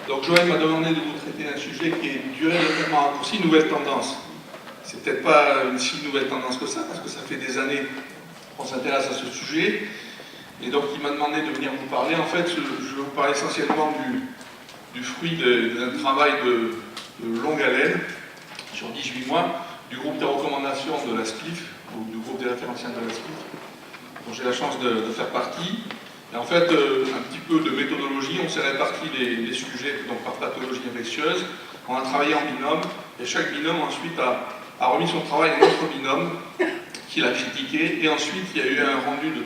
Donc Joël m'a demandé de vous traiter d'un sujet qui est durée de traitement raccourci, nouvelle tendance. C'est peut-être pas une si nouvelle tendance que ça, parce que ça fait des années qu'on s'intéresse à ce sujet. Et donc il m'a demandé de venir vous parler. En fait, je vais vous parler essentiellement du fruit d'un travail de longue haleine, sur 18 mois, du groupe des recommandations de la SPIF, ou du groupe des référentiels de la SPIF, dont j'ai la chance de faire partie. Et en fait, un petit peu de méthodologie, on s'est réparti les sujets donc, par pathologie infectieuse. On a travaillé en binôme, et chaque binôme ensuite a remis son travail à un autre binôme qui l'a critiqué. Et ensuite, il y a eu un rendu de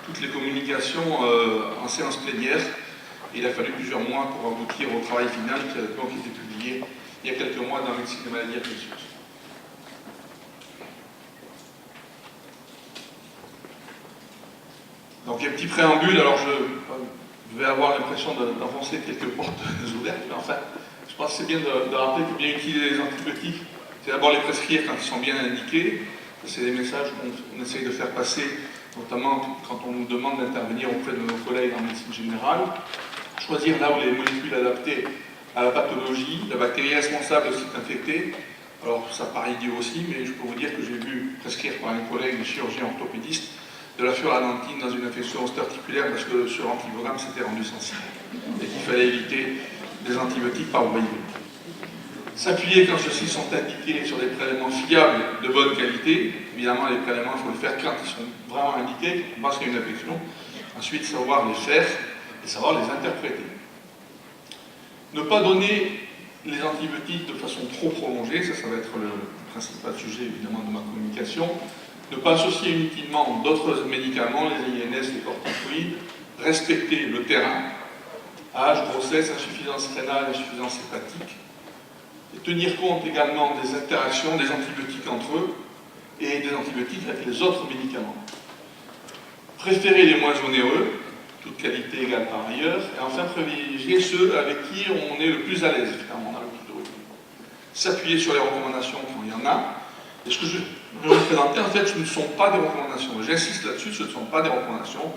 toutes les communications en séance plénière. Et il a fallu plusieurs mois pour aboutir au travail final qui a donc été publié il y a quelques mois dans Médecine des maladies infectieuses. Donc il y a un petit préambule, alors je vais avoir l'impression d'enfoncer quelques portes ouvertes, mais enfin, je pense que c'est bien de rappeler que bien utiliser les antibiotiques, c'est d'abord les prescrire quand ils sont bien indiqués. C'est des messages qu'on essaye de faire passer, notamment quand on nous demande d'intervenir auprès de nos collègues en médecine générale. Choisir là où les molécules adaptées à la pathologie, la bactérie responsable de site infecté. Alors ça paraît idiot aussi, mais je peux vous dire que j'ai vu prescrire par un collègue de chirurgien orthopédiste de la furanantine dans une infection osteoarticulaire parce que sur l'antivogramme s'était rendu sensible et qu'il fallait éviter des antibiotiques par voie. S'appuyer quand ceux-ci sont indiqués sur des prélèvements fiables de bonne qualité. Évidemment, les prélèvements, il faut le faire quand ils sont vraiment indiqués, parce qu'il y a une infection. Ensuite, savoir les faire et savoir les interpréter. Ne pas donner les antibiotiques de façon trop prolongée, ça va être le principal sujet évidemment de ma communication. Ne pas associer inutilement d'autres médicaments, les INS, les corticoïdes, respecter le terrain, âge, grossesse, insuffisance rénale, insuffisance hépatique, et tenir compte également des interactions des antibiotiques entre eux et des antibiotiques avec les autres médicaments. Préférer les moins onéreux, toute qualité égale par ailleurs, et enfin privilégier ceux avec qui on est le plus à l'aise, finalement, on a le plus de recul. S'appuyer sur les recommandations quand il y en a. Et ce que je vais vous présenter, en fait, ce ne sont pas des recommandations. J'insiste là-dessus, ce ne sont pas des recommandations,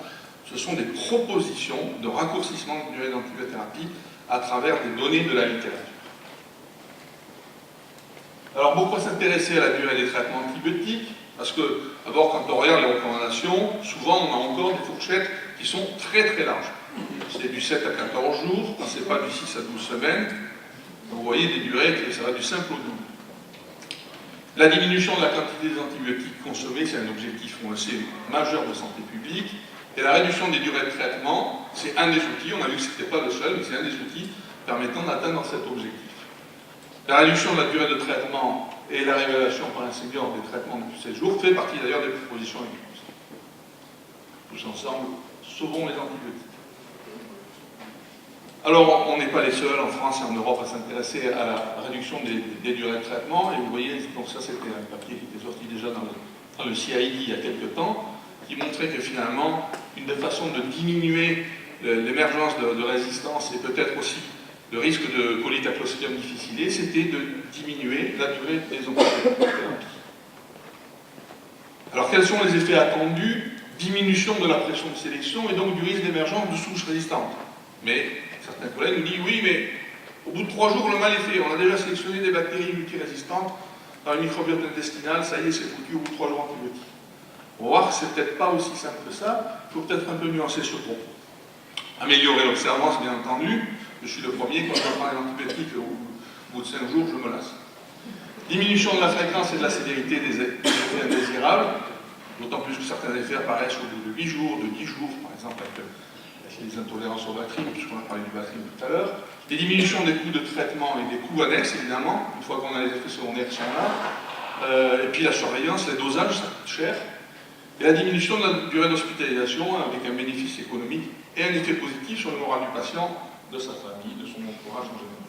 ce sont des propositions de raccourcissement de durée d'antibiothérapie à travers des données de la littérature. Alors pourquoi s'intéresser à la durée des traitements antibiotiques? Parce que, d'abord, quand on regarde les recommandations, souvent on a encore des fourchettes qui sont très très larges. C'est du 7 à 14 jours, quand c'est pas du 6 à 12 semaines. Vous voyez des durées, ça va du simple au double. La diminution de la quantité des antibiotiques consommés, c'est un objectif, on le sait, majeur de santé publique. Et la réduction des durées de traitement, c'est un des outils, on a vu que ce n'était pas le seul, mais c'est un des outils permettant d'atteindre cet objectif. La réduction de la durée de traitement et la révélation par un senior des traitements depuis 7 jours fait partie d'ailleurs des propositions écrites. Tous ensemble, sauvons les antibiotiques. Alors, on n'est pas les seuls en France et en Europe à s'intéresser à la réduction des durées de traitement. Et vous voyez, donc ça c'était un papier qui était sorti déjà dans le CID il y a quelques temps, qui montrait que finalement, une des façons de diminuer l'émergence de résistance et peut-être aussi le risque de colite à Clostridium difficile, c'était de diminuer la durée des antibiotiques. Alors quels sont les effets attendus? Diminution de la pression de sélection et donc du risque d'émergence de souches résistantes. Mais certains collègues nous disent oui, mais au bout de 3 jours, le mal est fait. On a déjà sélectionné des bactéries multirésistantes dans le microbiote intestinal, ça y est, c'est foutu au bout de 3 jours antibiotiques. On va voir que c'est peut-être pas aussi simple que ça. Il faut peut-être un peu nuancer ce propos. Améliorer l'observance, bien entendu. Je suis le premier, quand je prends les antibiotiques, au bout de 5 jours, je me lasse. Diminution de la fréquence et de la sévérité des effets indésirables, d'autant plus que certains effets apparaissent au bout de 8 jours, de 10 jours, par exemple avec les intolérances au Bactrim, puisqu'on a parlé du Bactrim tout à l'heure. Des diminutions des coûts de traitement et des coûts annexes, évidemment, une fois qu'on a les effets secondaires qui sont là. Et puis la surveillance, les dosages, ça coûte cher. Et la diminution de la durée d'hospitalisation avec un bénéfice économique et un effet positif sur le moral du patient, de sa famille, de son entourage en général.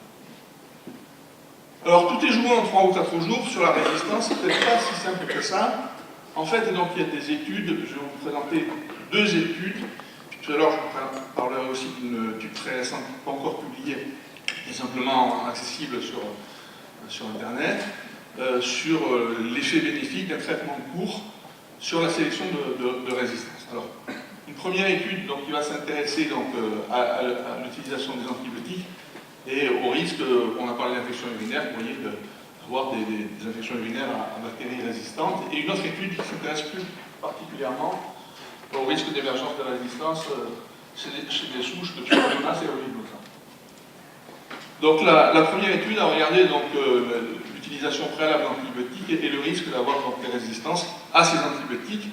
Alors tout est joué en 3 ou 4 jours sur la résistance, c'est peut-être pas si simple que ça. En fait, donc, il y a des études, je vais vous présenter 2 études. Tout à l'heure, je vous parlerai aussi d'une étude très récente, pas encore publiée, qui est simplement accessible sur Internet, sur l'effet bénéfique d'un traitement court sur la sélection de résistance. Alors, une première étude donc, qui va s'intéresser à l'utilisation des antibiotiques et au risque, on a parlé d'infection urinaire, vous voyez, d'avoir des infections urinaires à bactéries résistantes. Et une autre étude qui s'intéresse plus particulièrement au risque d'émergence de résistance chez des souches de Pseudomonas aeruginosa. Donc la première étude a regardé l'utilisation préalable d'antibiotiques et le risque d'avoir des résistances à ces antibiotiques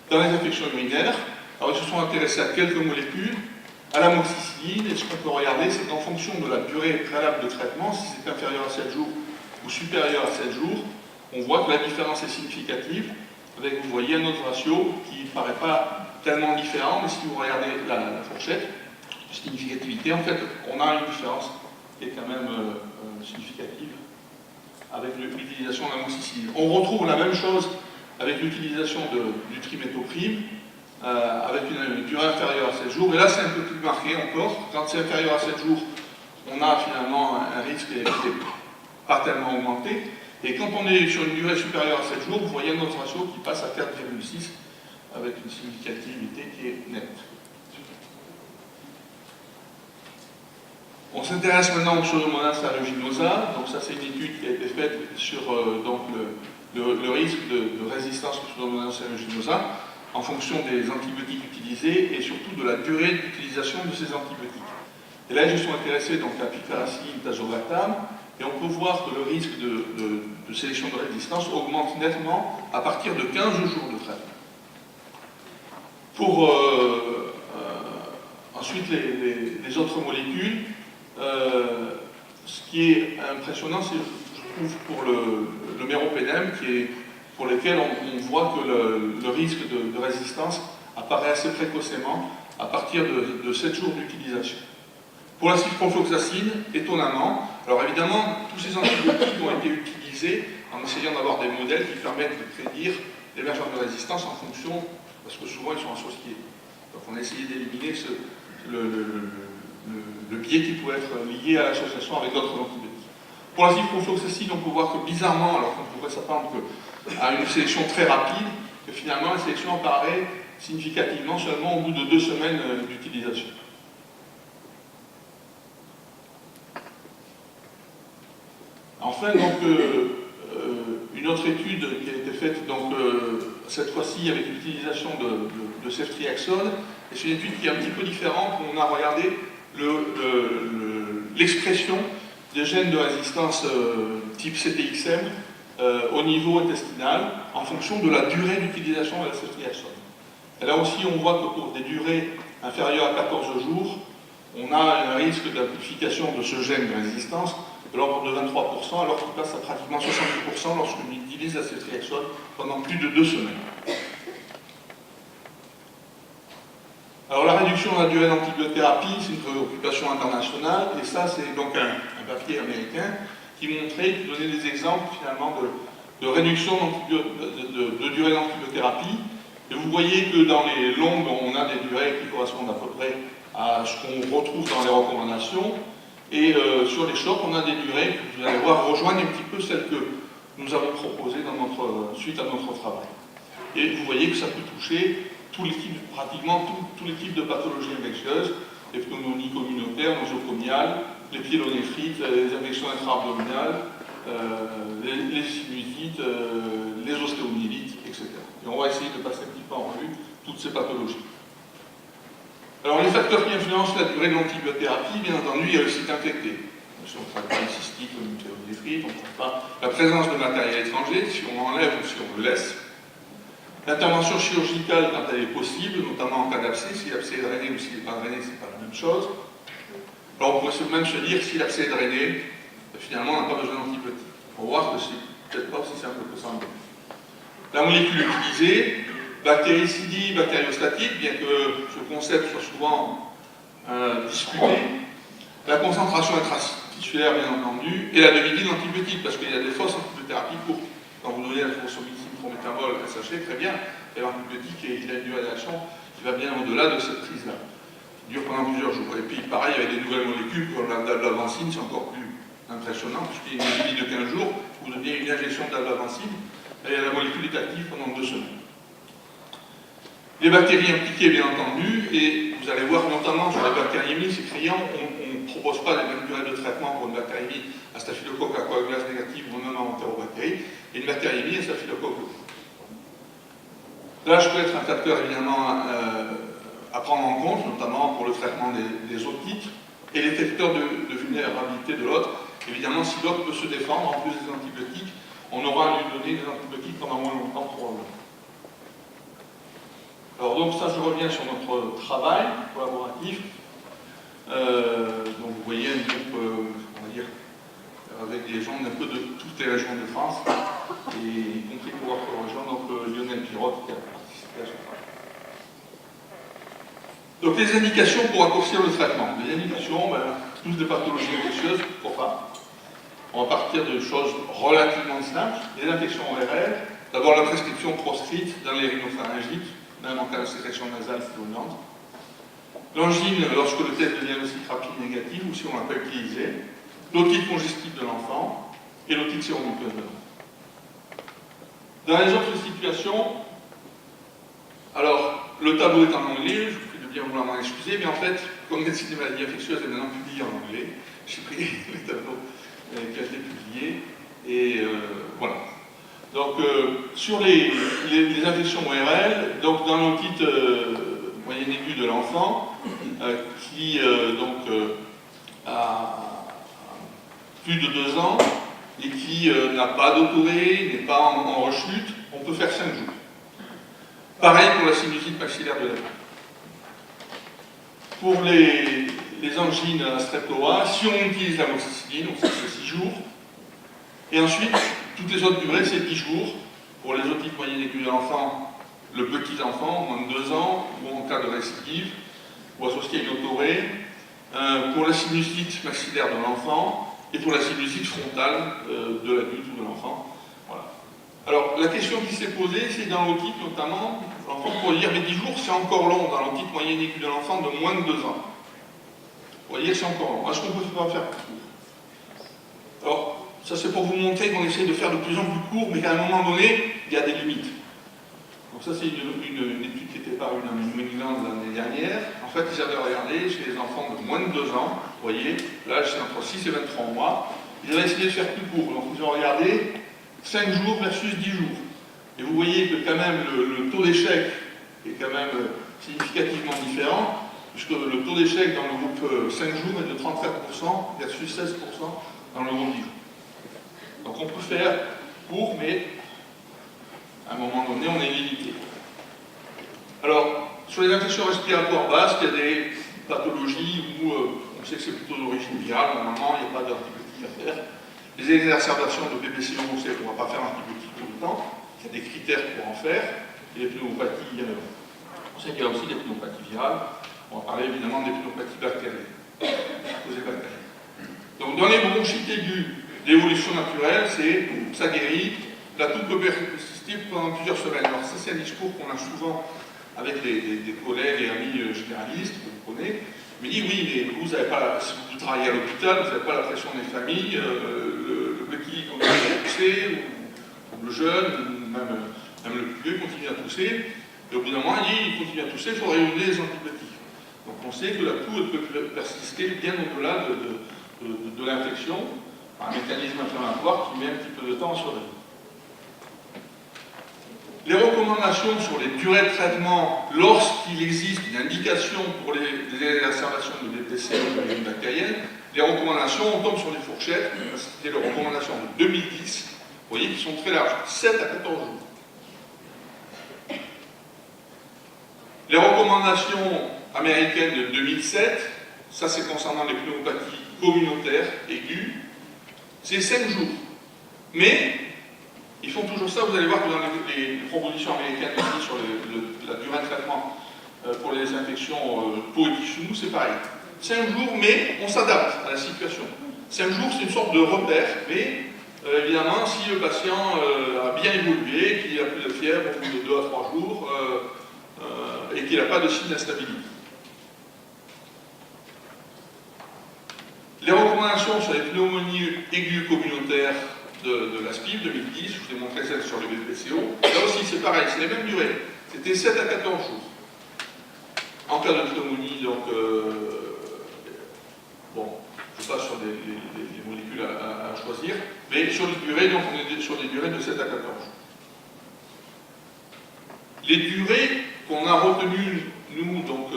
dans les infections urinaires. Alors ils se sont intéressés à quelques molécules, à l'amoxicilline, et ce qu'on peut regarder, c'est qu'en fonction de la durée préalable de traitement, si c'est inférieur à 7 jours ou supérieur à 7 jours, on voit que la différence est significative, avec, vous voyez, un autre ratio qui ne paraît pas tellement différent, mais si vous regardez la fourchette de significativité, en fait, on a une différence qui est quand même significative avec l'utilisation de l'amoxicilline. On retrouve la même chose avec l'utilisation du triméthoprim, avec une durée inférieure à 7 jours, et là c'est un peu plus marqué encore. Quand c'est inférieur à 7 jours, on a finalement un risque qui n'est pas tellement augmenté, et quand on est sur une durée supérieure à 7 jours, vous voyez notre ratio qui passe à 4,6 avec une significativité qui est nette. On s'intéresse maintenant au Pseudomonas aeruginosa, donc ça c'est une étude qui a été faite sur le risque de résistance au Pseudomonas aeruginosa en fonction des antibiotiques utilisés et surtout de la durée d'utilisation de ces antibiotiques. Et là, ils se sont intéressés donc à piperacillin, tazobactam, et on peut voir que le risque de sélection de résistance augmente nettement à partir de 15 jours de traitement. Pour ensuite les autres molécules, ce qui est impressionnant, c'est, je trouve, pour le méropénème, pour lequel on voit que le risque de résistance apparaît assez précocement à partir de 7 jours d'utilisation. Pour la ciprofloxacine, étonnamment, alors évidemment, tous ces antibiotiques ont été utilisés en essayant d'avoir des modèles qui permettent de prédire l'émergence de résistance en fonction, parce que souvent ils sont associés. Donc on a essayé d'éliminer le biais qui pouvait être lié à l'association avec d'autres antibiotiques. Pour la ciprofloxacine, on peut voir que bizarrement, alors qu'on pourrait s'attendre à une sélection très rapide, que finalement la sélection apparaît significativement seulement au bout de 2 semaines d'utilisation. Enfin, donc, une autre étude qui a été faite, donc, cette fois-ci avec l'utilisation de ceftriaxone, et c'est une étude qui est un petit peu différente, où on a regardé l'expression des gènes de résistance type CTXM au niveau intestinal en fonction de la durée d'utilisation de la ceftriaxone. Et là aussi, on voit que pour des durées inférieures à 14 jours, on a un risque d'amplification de ce gène de résistance de l'ordre de 23%, alors qu'il passe à pratiquement 70% lorsqu'on utilise la ceftriaxone pendant plus de 2 semaines. Alors la réduction de la durée d'antibiothérapie, c'est une préoccupation internationale, et ça c'est donc un papier américain qui montrait, qui donnait des exemples finalement de réduction de durée d'antibiothérapie. Et vous voyez que dans les longues, on a des durées qui correspondent à peu près à ce qu'on retrouve dans les recommandations. Et sur les shorts, on a des durées que vous allez voir rejoignent un petit peu celles que nous avons proposées suite à notre travail. Et vous voyez que ça peut toucher pratiquement tous les types de pathologies infectieuses, les pneumonies communautaires, nosocomiales, les pyélonéphrite, les infections intra-abdominales, les sinusites, les ostéomyélites, etc. Et on va essayer de passer un petit peu en revue toutes ces pathologies. Alors les facteurs qui influencent la durée de l'antibiothérapie, bien entendu, il y a le site infecté. Si on ne traite pas les cystites ou une pyélonéphrite, on ne traite pas la présence de matériel étranger, si on enlève ou si on le laisse. L'intervention chirurgicale, quand elle est possible, notamment en cas d'abcès, si l'abcès est drainé ou s'il n'est pas drainé, ce n'est pas la même chose. Alors on pourrait même se dire, si l'abcès est drainé, finalement on n'a pas besoin d'antibiotiques. On va voir que c'est peut-être pas si simple que ça. La molécule utilisée, bactéricidie, bactériostatique, bien que ce concept soit souvent discuté. La concentration intratissulaire, bien entendu, et la demi-vie de l'antibiotique, parce qu'il y a des fausses antibiothérapies courtes. Quand vous donnez la trophosomycine, prométhamol, SHC, très bien, et l'antibiotique, il a une durée d'action qui va bien au-delà de cette prise-là, qui dure pendant plusieurs jours. Et puis, pareil, avec des nouvelles molécules, comme l'adavancine, c'est encore plus impressionnant, puisqu'il y a une demi-vie de 15 jours, vous donnez une injection d'adavancine, et la molécule est active pendant 2 semaines. Les bactéries impliquées, bien entendu, et vous vous allez voir notamment sur les bactériémies, c'est criant, on ne propose pas les mêmes durées de traitement pour une bactériémie à staphylocoque à coagulase négative ou même à entérobactérie, et une bactériémie à staphylocoque. Là, je peux être un facteur évidemment à prendre en compte, notamment pour le traitement des otites et les facteurs de vulnérabilité de l'autre. Évidemment, si l'autre peut se défendre, en plus des antibiotiques, on aura à lui donner des antibiotiques pendant moins longtemps probablement. Alors donc ça, je reviens sur notre travail collaboratif. Donc vous voyez un groupe, on va dire, avec des gens un peu de toutes les régions de France, et y compris pour votre région, donc Lionel Pirotte qui a participé à ce travail. Donc les indications pour raccourcir le traitement. Les indications, tous des pathologies infectieuses, pourquoi? On va partir de choses relativement simples. Les infections ORL, d'abord la prescription proscrite dans les rhinopharyngites, même en cas de sécrétion nasale fulminante. L'angine, lorsque le test de diagnostic rapide négatif, ou si on l'a pas utilisé. L'otite congestive de l'enfant et l'otite séromuqueuse de l'enfant. Dans les autres situations, alors, le tableau est en anglais, je vous prie de bien vouloir m'en excuser, mais en fait, comme médecine des maladies infectieuses est maintenant publié en anglais, j'ai pris les tableaux qui ont été publiés, et voilà. Donc, sur les infections ORL, donc dans l'otite moyenne aiguë de l'enfant, qui a plus de 2 ans et qui n'a pas d'autoré, n'est pas en rechute, on peut faire 5 jours. Pareil pour la sinusite maxillaire de la main. Pour les angines à streptoa, si on utilise l'amoxicilline, on sait que c'est 6 jours. Et ensuite, toutes les autres durées, c'est 10 jours. Pour les otites moyennes aiguës de l'enfant, le petit enfant, moins de 2 ans, ou en cas de récidive, ou associé à une autorée. Pour la sinusite maxillaire de l'enfant, et pour la sinusite frontale de l'adulte ou de l'enfant. Voilà. Alors, la question qui s'est posée, c'est dans l'otite notamment, l'enfant pourrait dire, mais 10 jours, c'est encore long dans l'otite moyenne aiguë de l'enfant de moins de 2 ans. Vous voyez, c'est encore long. Est-ce qu'on peut pas faire plus court? Alors, ça c'est pour vous montrer qu'on essaie de faire de plus en plus court, mais qu'à un moment donné, il y a des limites. Donc ça, c'est une étude qui était parue dans New England l'année dernière. En fait, ils avaient regardé chez les enfants de moins de 2 ans, vous voyez, l'âge c'est entre 6 et 23 mois, ils avaient essayé de faire plus court. Donc ils ont regardé 5 jours versus 10 jours. Et vous voyez que quand même le taux d'échec est quand même significativement différent, puisque le taux d'échec dans le groupe 5 jours est de 34% versus 16% dans le groupe 10 jours. Donc on peut faire court, mais à un moment donné, on est limité. Alors, sur les infections respiratoires basses, il y a des pathologies où on sait que c'est plutôt d'origine virale, normalement, il n'y a pas d'antibiotiques à faire. Les exacerbations de PBCO, on sait qu'on ne va pas faire d'antibiotiques tout le temps, il y a des critères pour en faire. Et les pneumopathies, on sait qu'il y a aussi des pneumopathies virales. On va parler évidemment des pneumopathies bactériennes, causées bactériennes. Donc, dans les bronchites aiguës, l'évolution naturelle, c'est ça guérit, la toux peut persister pendant plusieurs semaines. Alors ça, c'est un discours qu'on a souvent avec des collègues et amis généralistes, que vous connaissez. Mais dit, oui, mais vous n'avez pas, si vous travaillez à l'hôpital, vous n'avez pas la pression des familles, le petit continue à tousser, ou le jeune, ou même le plus vieux continue à tousser. Et au bout d'un moment, il continue à tousser, il faudrait lui donner des antibiotiques. Donc on sait que la toux peut persister bien au-delà de l'infection, par un mécanisme inflammatoire qui met un petit peu de temps à survivre. Les recommandations sur les durées de traitement lorsqu'il existe une indication pour les exacerbations de BPC ou d'origine bactérienne, les recommandations, on tombe sur des fourchettes, c'était les recommandations de 2010, vous voyez, qui sont très larges, 7 à 14 jours. Les recommandations américaines de 2007, ça c'est concernant les pneumopathies communautaires aiguës, c'est 5 jours. Mais ils font toujours ça, vous allez voir que dans les propositions américaines ici sur la durée de traitement pour les infections peau et tissu, c'est pareil. 5 jours, mais on s'adapte à la situation. 5 jours, c'est une sorte de repère, mais évidemment, si le patient a bien évolué, qu'il a plus de fièvre au bout de 2 à 3 jours, et qu'il n'a pas de signe d'instabilité. Les recommandations sur les pneumonies aiguës communautaires de la SPIV 2010, je vous ai montré celle sur le BPCO. Là aussi, c'est pareil, c'est les mêmes durées. C'était 7 à 14 jours. En cas de pneumonie, donc, bon, je passe sur les molécules à choisir, mais sur les durées, donc on est sur des durées de 7 à 14 jours. Les durées qu'on a retenues, nous, donc,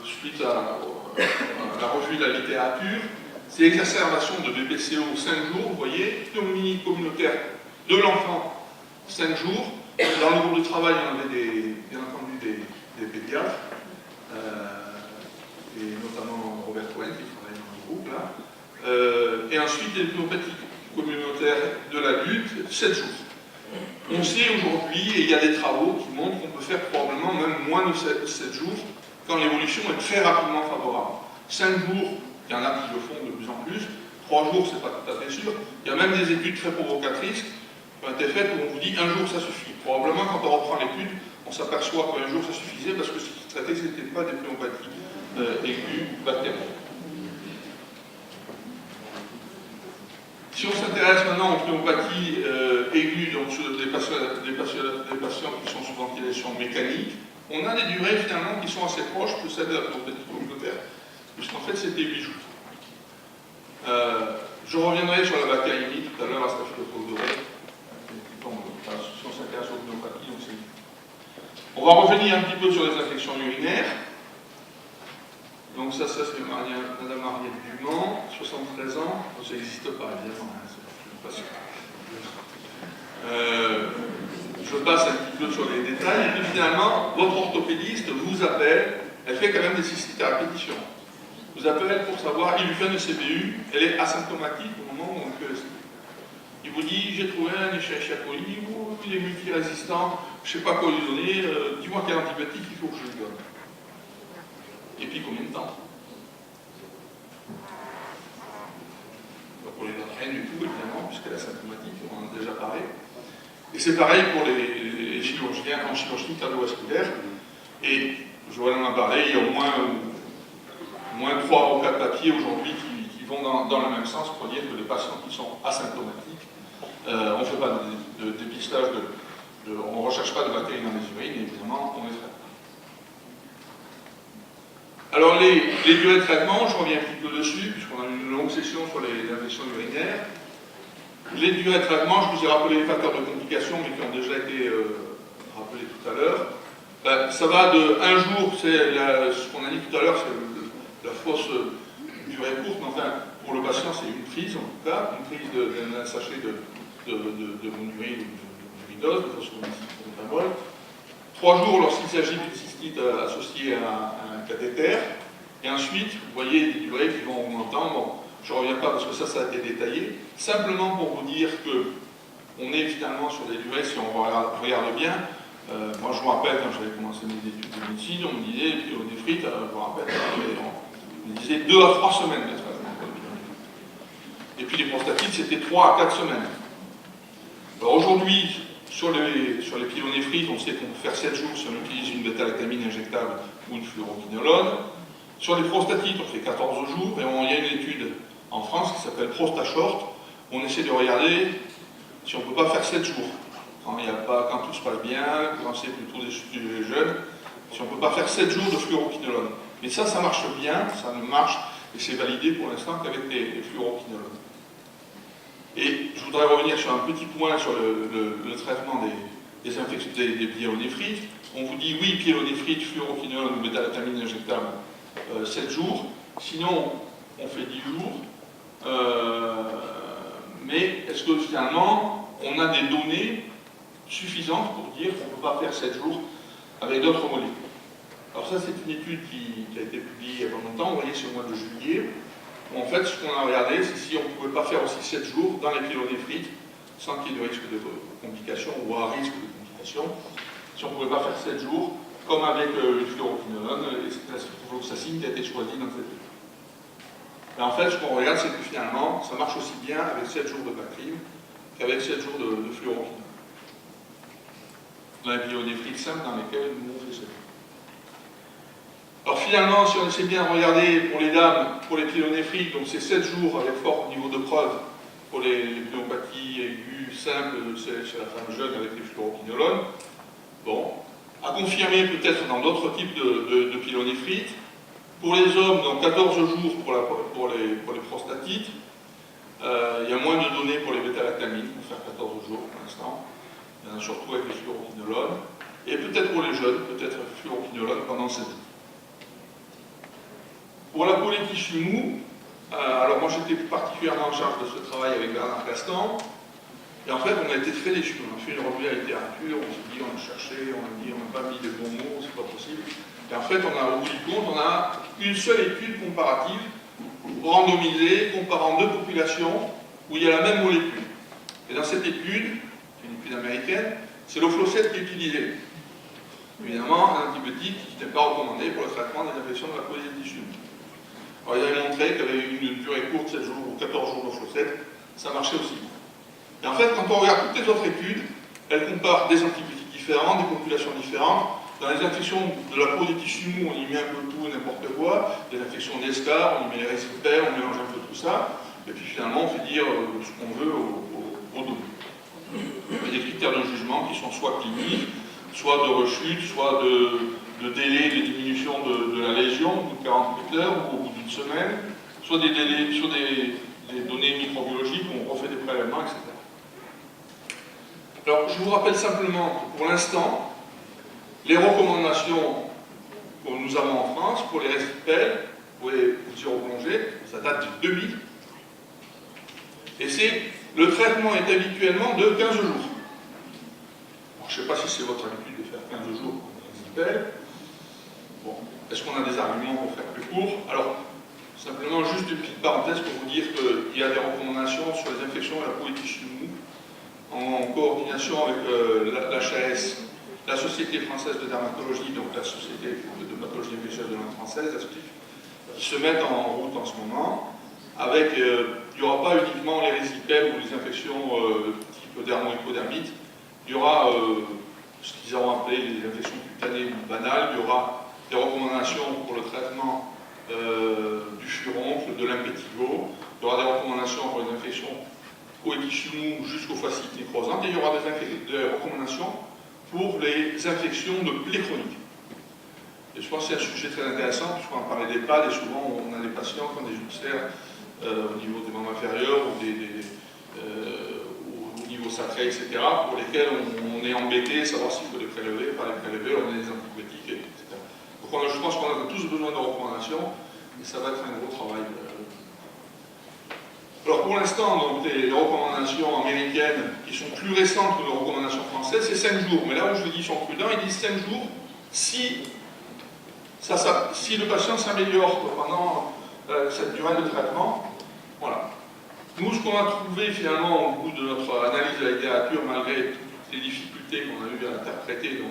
suite à la revue de la littérature, c'est exacerbation de BPCO 5 jours, vous voyez, pneumonie communautaire de l'enfant 5 jours. Dans le groupe de travail, on avait bien entendu des pédiatres, et notamment Robert Cohen qui travaille dans le groupe là. Et ensuite, les pneumopathies communautaires de l'adulte, 7 jours. On sait aujourd'hui, et il y a des travaux qui montrent qu'on peut faire probablement même moins de 7 jours quand l'évolution est très rapidement favorable. 5 jours, il y en a qui le font de plus en plus. 3 jours, c'est pas tout à fait sûr. Il y a même des études très provocatrices qui ont été faites où on vous dit un jour ça suffit. Probablement, quand on reprend l'étude, on s'aperçoit qu'un jour ça suffisait parce que ce qui traitait, ce n'était pas des pneumopathies aiguës bactériennes. Si on s'intéresse maintenant aux pneumopathies aiguës, donc sur des patients qui sont sous ventilation mécanique, on a des durées finalement qui sont assez proches de celles de la pneumopathie communautaire, puisqu'en fait c'était 8 jours. Je reviendrai sur la bactériémie tout à l'heure à Staphylococcus aureus, si on s'intéresse aux pneumopathies, donc c'est. On va revenir un petit peu sur les infections urinaires. Donc ça c'est Madame Mariette Dumont, 73 ans. Ça n'existe pas, évidemment. Je passe un petit peu sur les détails. Et puis finalement, votre orthopédiste vous appelle. Elle fait quand même des cystites à répétition. Vous appelle pour savoir, il lui fait une CBU. Elle est asymptomatique au moment où on le fait. Il vous dit, j'ai trouvé un Escherichia coli, ou il est multirésistant, je ne sais pas quoi lui donner, dis-moi quel antibiotique il faut que je lui donne. Et puis combien de temps? Pour les entraînes du tout, évidemment, puisqu'elle est asymptomatique, on en a déjà parlé. Et c'est pareil pour les chirurgiens en chirurgie cardiovasculaire. Et je vois en parler, il y a au moins 3 ou 4 papiers aujourd'hui qui vont dans le même sens pour dire que les patients qui sont asymptomatiques, on ne fait pas de dépistage, on ne recherche pas de bactéries dans les urines, et évidemment, on les traite. Alors, les durées de traitement, je reviens un petit peu dessus, puisqu'on a une longue session sur les infections urinaires. Les durées de traitement, je vous ai rappelé les facteurs de complications, mais qui ont déjà été rappelés tout à l'heure. Ça va de 1 jour, c'est ce qu'on a dit tout à l'heure, c'est la fausse durée courte, mais enfin, pour le patient, c'est une prise, en tout cas, une prise d'un sachet de monurine ou de muridose, de phosphométhamol. 3 jours lorsqu'il s'agit d'une cystite associée à un cathéter. Et ensuite, vous voyez des durées qui vont augmentant. Bon, je ne reviens pas parce que ça a été détaillé. Simplement pour vous dire qu'on est finalement sur des durées, si on regarde bien. Moi, je me rappelle, quand j'avais commencé mes études de médecine, on me disait, puis au défrit, je me rappelle, on me disait 2 à 3 semaines de traitement. Et puis les prostatites, c'était 3 à 4 semaines. Alors aujourd'hui, sur les pyélonéphrites, on sait qu'on peut faire 7 jours si on utilise une bêta-lactamine injectable ou une fluoroquinolone. Sur les prostatites, on fait 14 jours, et il y a une étude en France qui s'appelle ProstaShort. On essaie de regarder si on ne peut pas faire 7 jours. Quand tout se passe bien, quand c'est plutôt des jeunes, si on ne peut pas faire 7 jours de fluoroquinolone. Mais ça marche bien, ça marche, et c'est validé pour l'instant qu'avec les fluoroquinolones. Et je voudrais revenir sur un petit point sur le traitement des pyélonéphrites. On vous dit oui, pyélonéphrite, fluoroquinolone ou bêta-lactamine injectable, 7 jours. Sinon, on fait 10 jours. Mais est-ce que finalement, on a des données suffisantes pour dire qu'on ne peut pas faire 7 jours avec d'autres molécules? Alors ça, c'est une étude qui a été publiée il y a pas longtemps, vous voyez, sur le mois de juillet. En fait, ce qu'on a regardé, c'est si on ne pouvait pas faire aussi 7 jours dans les pyélonéphrite sans qu'il y ait de risque de complications ou à risque de complications. Si on ne pouvait pas faire 7 jours, comme avec une fluoroquinolone, et c'est la ciprofloxacine qui a été choisie dans cette étude. Et en fait, ce qu'on regarde, c'est que finalement, ça marche aussi bien avec 7 jours de bactrim qu'avec 7 jours de fluoroquinolone. Dans les pyélonéphrite simples dans lesquels nous on fait 7 jours. Alors finalement, si on essaie bien de regarder pour les dames, pour les pyélonéphrite, donc c'est 7 jours avec fort niveau de preuve pour les pneumopathies aiguës simples chez la femme jeune avec les fluoroquinolones. Bon, à confirmer peut-être dans d'autres types de pyélonéphrite. Pour les hommes, donc 14 jours pour les prostatites. Il y a moins de données pour les bêta-lactamines, pour faire 14 jours pour l'instant. Il y en a surtout avec les fluoroquinolones. Et peut-être pour les jeunes, peut-être fluoroquinolones pendant 7 jours. Pour la peau et les tissus mous, alors moi j'étais particulièrement en charge de ce travail avec Bernard Castan. Et en fait, on a été très déçus. On a fait une revue à la littérature, on s'est dit, on a cherché, on a dit, on n'a pas mis les bons mots, c'est pas possible. Et en fait, au bout du compte, on a une seule étude comparative, randomisée, comparant deux populations où il y a la même molécule. Et dans cette étude, c'est une étude américaine, c'est l'oflocète qui est utilisé. Évidemment, un antibiotique qui n'est pas recommandé pour le traitement des infections de la peau et des tissus. Alors, il avait montré qu'avec une durée courte, 7 jours ou 14 jours d'oflocète, ça marchait aussi. Et en fait, quand on regarde toutes les autres études, elles comparent des antibiotiques différents, des populations différentes. Dans les infections de la peau et des tissus mous, on y met un peu tout, n'importe quoi. Des infections d'escar, on y met les récipères, on mélange un peu tout ça. Et puis finalement, on fait dire ce qu'on veut au double. Il y a des critères de jugement qui sont soit cliniques, soit de rechute, soit de délai de diminution de la lésion au bout de 48 heures ou au bout d'une semaine, soit des délais sur des données microbiologiques où on refait des prélèvements, etc. Alors, je vous rappelle simplement que pour l'instant, les recommandations que nous avons en France pour les récipels, pour les gyroplongés, ça date de 2000. Et le traitement est habituellement de 15 jours. Alors, je ne sais pas si c'est votre habitude de faire 15 jours pour les récipels. Bon, est-ce qu'on a des arguments pour faire plus court? Alors, simplement juste une petite parenthèse pour vous dire qu'il y a des recommandations sur les infections et la peau et tissus mous en coordination avec l'HAS, la Société française de dermatologie, donc la Société de pathologie infectieuse de langue française, qui se mettent en route en ce moment. Avec, il n'y aura pas uniquement les résipels ou les infections type dermo-hypodermite, il y aura ce qu'ils ont appelé les infections cutanées banales, il y aura des recommandations pour le traitement du furoncle, de l'impétigo, il y aura des recommandations pour les infections peau et tissus mous jusqu'aux fasciites nécrosantes, et il y aura des recommandations pour les infections de plaies chroniques. Et je pense que c'est un sujet très intéressant, puisqu'on va parler des PAD, et souvent on a des patients qui ont des ulcères au niveau des membres inférieurs ou au niveau sacré, etc., pour lesquels on est embêté, savoir s'il faut les prélever, pas les prélever, on a des antibiotiques, etc. Donc je pense qu'on a tous besoin de recommandations, et ça va être un gros travail. Alors pour l'instant, les recommandations américaines, qui sont plus récentes que les recommandations françaises, c'est 5 jours. Mais là où je dis qu'ils sont prudents, ils disent 5 jours si le patient s'améliore pendant cette durée de traitement. Voilà. Nous, ce qu'on a trouvé finalement au bout de notre analyse de la littérature, malgré toutes les difficultés qu'on a eues à interpréter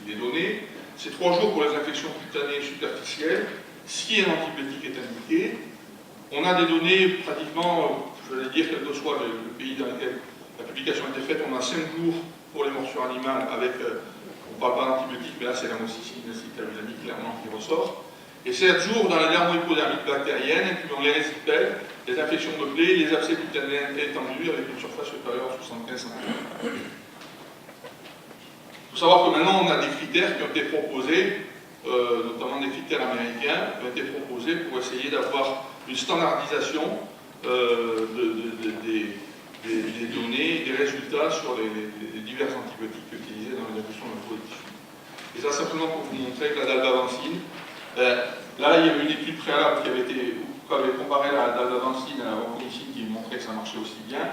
les données, c'est 3 jours pour les infections cutanées superficielles, si un antibiotique est indiqué. On a des données pratiquement, je vais dire, quel que soit le pays dans lequel la publication a été faite, on a 5 jours pour les morsures animales avec, on ne parle pas d'antibiotiques, mais là c'est l'amoxicilline, l'acétamidine clairement qui ressort. Et 7 jours dans la dermo-hypodermite bactérienne, incluant les récipels, les infections de plaies, les abcès cutanés étendus avec une surface supérieure à 75 cm. Il faut savoir que maintenant on a des critères qui ont été proposés, notamment des critères américains, qui ont été proposés pour essayer d'avoir une standardisation des données, des résultats sur les divers antibiotiques utilisés dans les infections de la peau et des tissus. Et ça simplement pour vous montrer que la dalbavancine, là il y avait une étude préalable qui avait comparé la dalbavancine à la vancomycine qui montrait que ça marchait aussi bien.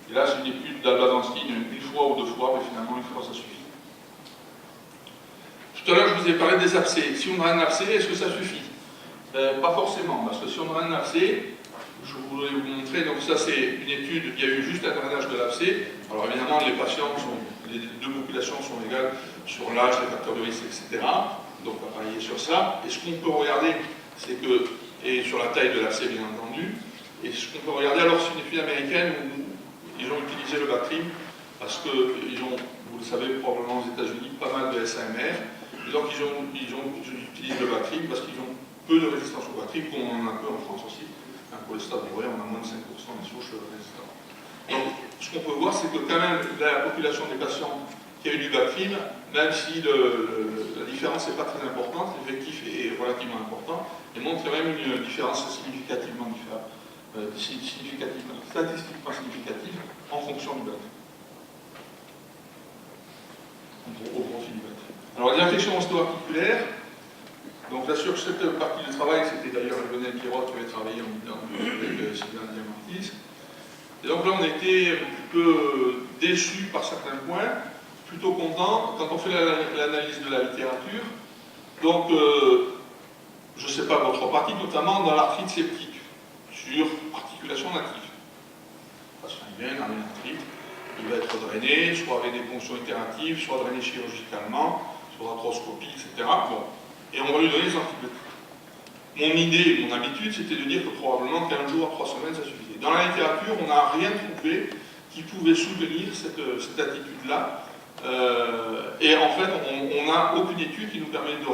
Et là c'est une étude dalbavancine une fois ou 2 fois, mais finalement une fois ça suffit. Tout à l'heure je vous ai parlé des abcès. Si on a un abcès, est-ce que ça suffit? Pas forcément, parce que si on a un abcès, je voudrais vous montrer, donc ça c'est une étude, il y a eu juste un drainage de l'abcès. Alors évidemment les patients, les deux populations sont égales sur l'âge, les facteurs de risque, etc. Donc on va parier sur ça. Et ce qu'on peut regarder, c'est que, et sur la taille de l'abcès bien entendu, et ce qu'on peut regarder, alors c'est une étude américaine où ils ont utilisé le Bactrim, parce qu'ils ont, vous le savez probablement aux États-Unis, pas mal de SAMR, et donc ils utilisent le Bactrim parce qu'ils ont peu de résistance au Bactrim, comme on en a peu en France aussi. Pour le stade bourré, on a moins de 5% des souches résistantes. Donc, ce qu'on peut voir, c'est que quand même, la population des patients qui a eu du Bactrim même si la différence n'est pas très importante, l'effectif est relativement important, et montre quand même une différence statistiquement significative en fonction du BAT, au profit du BAT. Alors les infections ostéo-articulaires, donc là sur cette partie du travail, c'était d'ailleurs Lionel Pierrot qui avait travaillé avec Sylvain Diamantis. Et donc là on était un petit peu déçus par certains points, plutôt contents quand on fait l'analyse de la littérature. Donc je ne sais pas votre pratique, notamment dans l'arthrite septique, sur articulation native. Parce qu'il y a un arthrite, il va être drainé, soit avec des ponctions itératives, soit drainé chirurgicalement, soit arthroscopie, etc. Bon. Et on va lui donner des antibiotiques. Mon idée, mon habitude, c'était de dire que probablement 15 jours à 3 semaines, ça suffisait. Dans la littérature, on n'a rien trouvé qui pouvait soutenir cette attitude-là. Et en fait, on n'a aucune étude qui nous permet de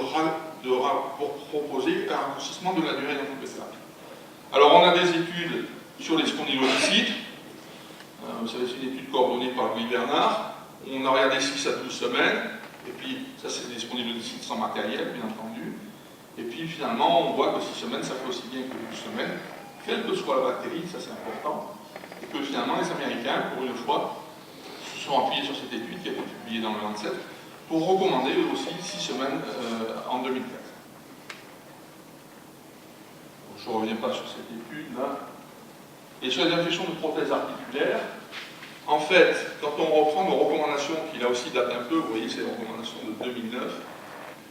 proposer un raccourcissement de la durée d'antibiothérapie. Alors, on a des études sur les spondylolithides. Vous savez, c'est une étude coordonnée par Louis Bernard. On a regardé 6 à 12 semaines. Et puis, ça, c'est des spondylolithides sans matériel, bien entendu. Et puis, finalement, on voit que 6 semaines, ça fait aussi bien que 12 semaines, quelle que soit la bactérie, ça c'est important. Et que finalement, les Américains, pour une fois, se sont appuyés sur cette étude qui a été publiée dans le Lancet pour recommander eux aussi 6 semaines en 2004. Donc, je ne reviens pas sur cette étude-là. Et sur les infections de prothèses articulaires, en fait, quand on reprend nos recommandations, qui là aussi datent un peu, vous voyez, c'est les recommandations de 2009,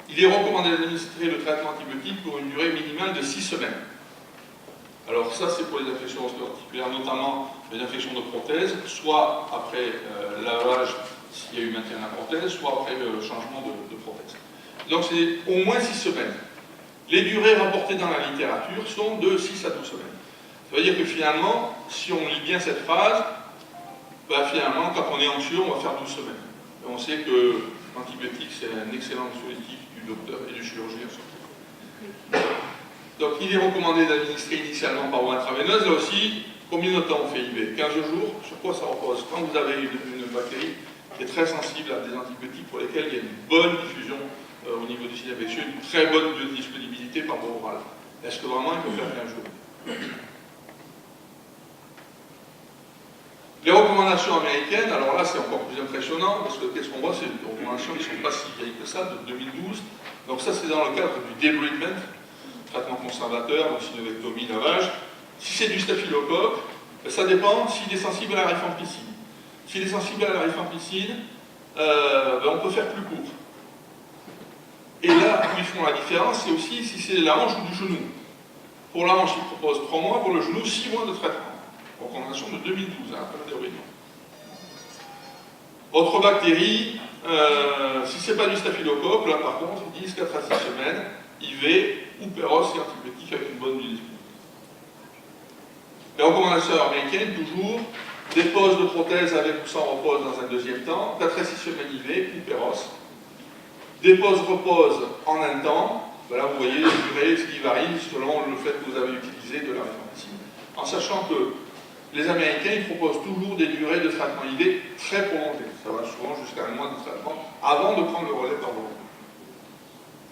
il est recommandé d'administrer le traitement antibiotique pour une durée minimale de 6 semaines. Alors ça, c'est pour les infections ostéo-articulaires, notamment les infections de prothèses, soit après lavage, s'il y a eu maintien de la prothèse, soit après le changement de prothèse. Donc c'est au moins 6 semaines. Les durées rapportées dans la littérature sont de 6 à 12 semaines. Ça veut dire que finalement, si on lit bien cette phrase, ben finalement, quand on est anxieux, on va faire 12 semaines. Et on sait que l'antibiotique, c'est un excellent dispositif du docteur et du chirurgien surtout. Donc il est recommandé d'administrer initialement par voie intraveineuse. Là aussi, combien de temps on fait IV? 15 jours. Sur quoi ça repose? Quand vous avez une bactérie qui est très sensible à des antibiotiques pour lesquels il y a une bonne diffusion au niveau du site infectieux, une très bonne biodisponibilité par voie orale, est-ce que vraiment il faut faire 15 jours? Les recommandations américaines, alors là c'est encore plus impressionnant, parce que qu'est-ce qu'on voit? C'est des recommandations qui ne sont pas si vieilles que ça, de 2012. Donc ça c'est dans le cadre du debridement, traitement conservateur, donc synovectomie, lavage. Si c'est du staphylocoque, ça dépend s'il est sensible à la rifampicine. S'il est sensible à la rifampicine, on peut faire plus court. Et là où ils font la différence, c'est aussi si c'est la hanche ou du genou. Pour la hanche, ils proposent 3 mois, pour le genou, 6 mois de traitement. Recommandation de 2012, après la théorie. Autre bactérie, si ce n'est pas du staphylocoque, là par contre, ils disent 4 à 6 semaines, IV ou Péros et antibiotique avec une bonne disponibilité. Les recommandations américaines, toujours, dépose de prothèse avec ou sans repose dans un deuxième temps, 4 à 6 semaines IV ou Péros. Dépose-repose en un temps, ben là vous voyez les durées qui varient selon le fait que vous avez utilisé de la rifampicine. En sachant que les Américains, ils proposent toujours des durées de traitement IV très prolongées. Ça va souvent jusqu'à 1 mois de traitement avant de prendre le relais par voie.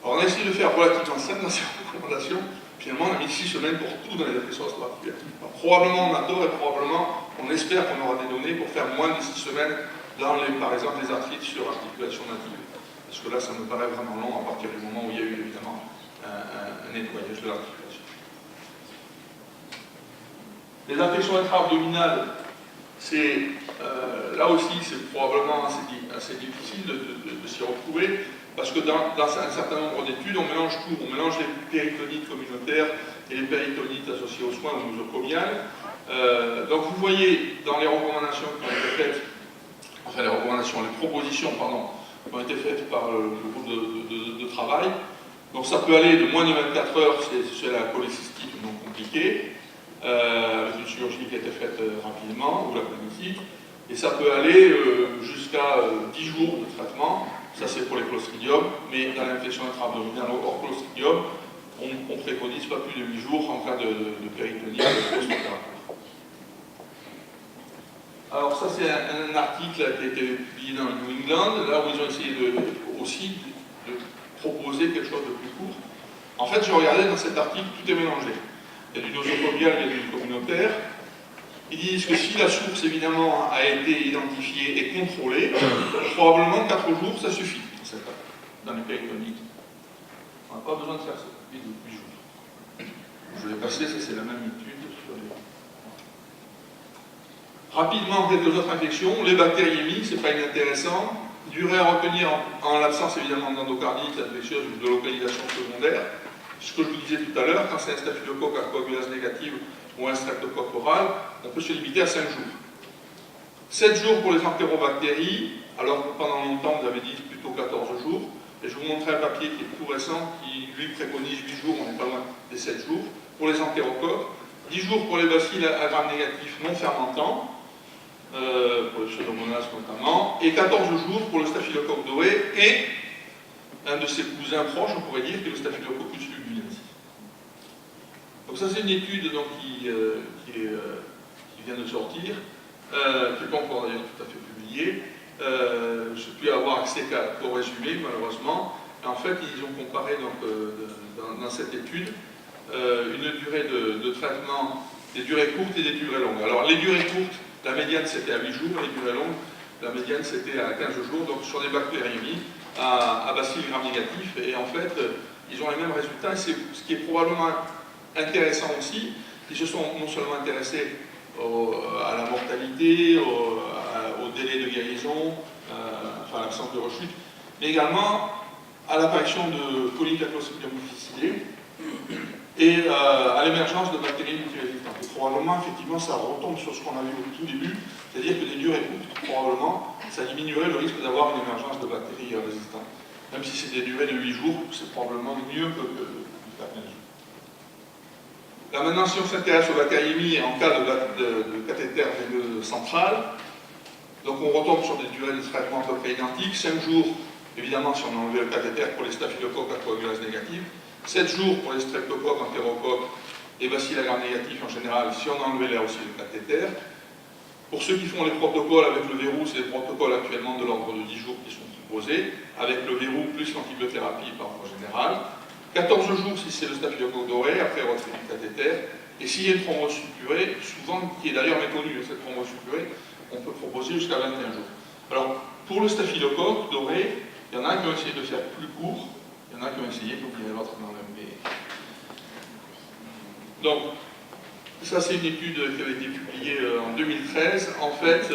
Alors on a essayé de faire relativement simple dans ces recommandations. Finalement, on a mis 6 semaines pour tout dans les infections ostéo-articulaires. Probablement on a tort et probablement on espère qu'on aura des données pour faire moins de 6 semaines dans, par exemple, les arthrites sur articulation native. Parce que là, ça me paraît vraiment long à partir du moment où il y a eu évidemment un nettoyage de l'articulation. Les infections intra-abdominales, là aussi, c'est probablement assez difficile de s'y retrouver, parce que dans un certain nombre d'études, on mélange tout. On mélange les péritonites communautaires et les péritonites associées aux soins ou nosocomiales. Donc vous voyez, dans les recommandations qui ont été faites, enfin les propositions, pardon, qui ont été faites par le groupe de travail, donc ça peut aller de moins de 24 heures, c'est la cholécystite non compliquée, avec une chirurgie qui a été faite rapidement, ou la pneumocyte, et ça peut aller jusqu'à 10 jours de traitement, ça c'est pour les clostridiums, mais dans l'infection intra-abdominale hors clostridium, on préconise pas plus de 8 jours en cas de péritonite post-opératoire. Alors ça c'est un article qui a été publié dans le New England, là où ils ont essayé aussi de proposer quelque chose de plus court. En fait, je regardais dans cet article, tout est mélangé. Il y a du nosocomial, il y a du communautaire. Ils disent que si la source, évidemment, a été identifiée et contrôlée, probablement 4 jours, ça suffit dans les pays toniques. On n'a pas besoin de faire ça depuis 8 jours. Je vais passer, ça c'est la même étude sur les... Rapidement, quelques autres infections. Les bactériémies, c'est pas inintéressant. Durée à retenir en l'absence évidemment d'endocardite infectieuse ou de localisation secondaire. Ce que je vous disais tout à l'heure, quand c'est un staphylocoque à coagulase négative ou un streptocoque oral, on peut se limiter à 5 jours. 7 jours pour les entérobactéries, alors que pendant longtemps vous avez dit plutôt 14 jours. Et je vous montrerai un papier qui est tout récent, qui lui préconise 8 jours, on n'est pas loin des 7 jours. Pour les entérocoques, 10 jours pour les bacilles à gram négatif non fermentants, pour le pseudomonas notamment, et 14 jours pour le staphylocoque doré et un de ses cousins proches, on pourrait dire, qui est le staphylococcus lugulensis. Donc ça c'est une étude donc, qui vient de sortir, qui n'est pas encore d'ailleurs tout à fait publiée. Je n'ai pu avoir accès qu'au résumé malheureusement. Et en fait ils ont comparé donc, dans cette étude une durée de traitement, des durées courtes et des durées longues. Alors les durées courtes, la médiane c'était à 8 jours, les durées longues, la médiane c'était à 15 jours, donc sur des bactériémies à bacilles gram-négatifs, et en fait ils ont les mêmes résultats, et c'est ce qui est probablement intéressant aussi. Ils se sont non seulement intéressés à la mortalité, au délai de guérison, enfin à l'absence de rechute, mais également à l'apparition de Polycaclostridium difficile et à l'émergence de bactéries multirésistantes. Et probablement, effectivement, ça retombe sur ce qu'on a vu au tout début, c'est-à-dire que des durées courtes, probablement, ça diminuerait le risque d'avoir une émergence de bactéries résistantes. Même si c'est des durées de 8 jours, c'est probablement mieux que 15 jours. Là maintenant, si on s'intéresse aux bactériémies en cas de cathéter veineux central, donc on retombe sur des durées de traitement à peu près identiques, 5 jours, évidemment, si on enlevait le cathéter pour les staphylocoques à coagulase négative, 7 jours pour les streptocoques, entérocoques et bacilles à gram négatif en général, si on enlevait là aussi le cathéter. Pour ceux qui font les protocoles avec le verrou, c'est des protocoles actuellement de l'ordre de 10 jours qui sont proposés, avec le verrou plus l'antibiothérapie par voie générale. 14 jours si c'est le staphylocoque doré, après retrait du cathéter. Et s'il y a une thrombose suppurée, souvent, qui est d'ailleurs méconnue, cette thrombose suppurée, on peut proposer jusqu'à 21 jours. Alors, pour le staphylocoque doré, il y en a qui ont essayé de faire plus court, il y en a qui ont essayé, donc il y a l'autre dans l'MB. Donc, ça c'est une étude qui avait été publiée en 2013. En fait,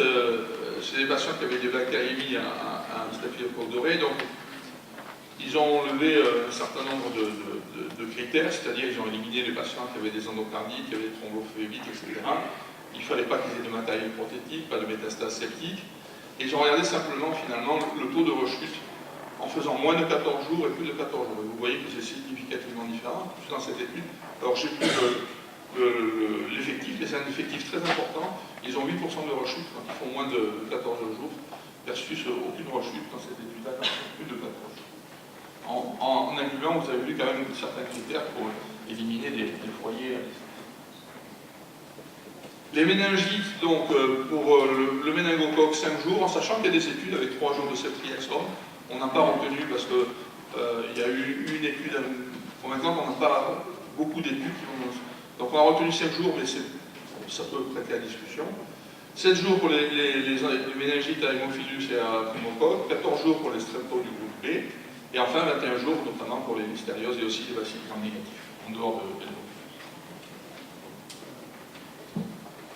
c'est des patients qui avaient des bactériémies à un staphylocoque doré, donc ils ont enlevé un certain nombre de critères, c'est-à-dire ils ont éliminé les patients qui avaient des endocardites, qui avaient des thrombophobites, etc. Il ne fallait pas qu'ils aient de matériel prothétique, pas de métastases septiques. Et ils ont regardé simplement, finalement, le taux de rechute en faisant moins de 14 jours et plus de 14 jours. Et vous voyez que c'est significativement différent dans cette étude. Alors j'ai pris l'effectif, mais c'est un effectif très important. Ils ont 8% de rechute quand ils font moins de 14 jours, versus aucune rechute dans cette étude-là quand ils font plus de 14 jours. En incluant, vous avez vu quand même certains critères pour éliminer des foyers. Les méningites, donc pour le méningocoque 5 jours, en sachant qu'il y a des études avec 3 jours de ceftriaxone, on n'a pas retenu parce que il y a eu une étude, pour maintenant on n'a pas beaucoup d'études qui vont. Donc on a retenu 5 jours, mais ça peut prêter à discussion. 7 jours pour les méningites à hémophilus et à pneumocoque, 14 jours pour les streptos du groupe B, et enfin 21 jours notamment pour les listérioses et aussi les bacilles gram-négatifs, en dehors de l'hémophilus.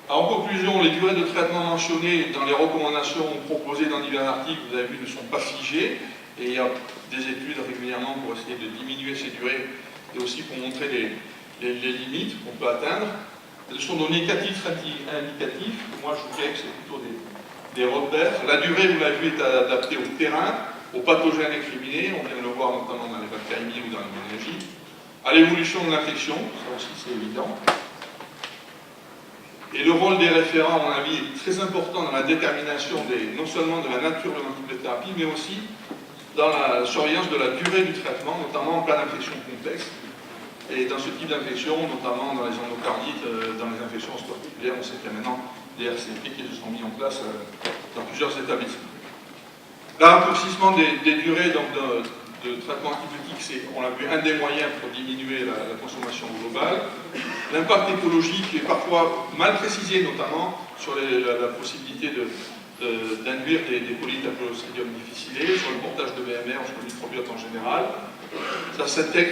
En conclusion, les durées de traitement mentionnées dans les recommandations proposées dans divers articles, vous avez vu, ne sont pas figées, et il y a des études régulièrement pour essayer de diminuer ces durées et aussi pour montrer les limites qu'on peut atteindre. Elles sont données qu'à titre indicatif. Moi, je dirais que c'est plutôt des repères. La durée, vous l'avez vu, est adaptée au terrain, aux pathogènes incriminés, on vient de le voir notamment dans les bactériémies ou dans les méningites, à l'évolution de l'infection, ça aussi c'est évident. Et le rôle des référents, à mon avis, est très important dans la détermination non seulement de la nature de l'antibiothérapie, mais aussi dans la surveillance de la durée du traitement, notamment en cas d'infection complexe. Et dans ce type d'infection, notamment dans les endocardites, dans les infections hospitalières, on sait qu'il y a maintenant des RCP qui se sont mis en place dans plusieurs établissements. Le raccourcissement des durées donc, de traitement antibiotique, c'est, on l'a vu, un des moyens pour diminuer la consommation globale. L'impact écologique est parfois mal précisé, notamment sur la possibilité d'induire des polytes à Clostridium difficile, sur le portage de BMR, sur le microbiote en général. Ça, ce n'est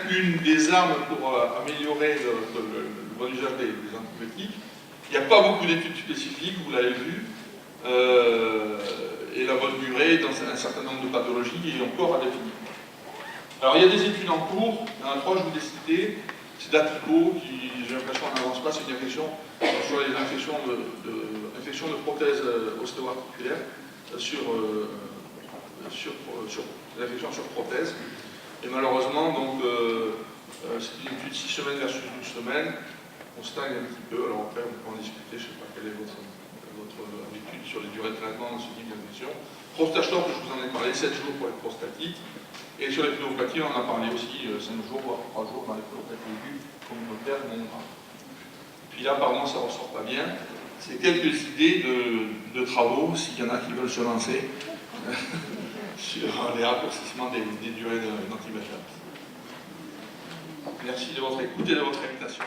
qu'une des armes pour améliorer le bon usage des antibiotiques. Il n'y a pas beaucoup d'études spécifiques, vous l'avez vu, et la bonne durée dans un certain nombre de pathologies est encore à définir. Alors il y a des études en cours, il y en a 3 je vous ai citées. C'est d'Atico qui, j'ai l'impression, n'avance pas, c'est une réflexion sur les infections de prothèses ostéo-articulaires, sur l'infection sur prothèse. Et malheureusement, donc, c'est une étude 6 semaines versus 12 semaines. On stagne un petit peu, alors après on peut en discuter, je ne sais pas quelle est votre habitude sur les durées de traitement dans ce type d'infection. Prostatome, je vous en ai parlé, 7 jours pour les prostatites. Et sur les pneumopathies, on en a parlé aussi 5 jours, voire 3 jours dans les pneumopathies aiguës communautaires non graves. Puis là, apparemment, ça ne ressort pas bien. C'est quelques idées de travaux, s'il y en a qui veulent se lancer, sur les raccourcissements des durées d'antibiotiques. Merci de votre écoute et de votre invitation.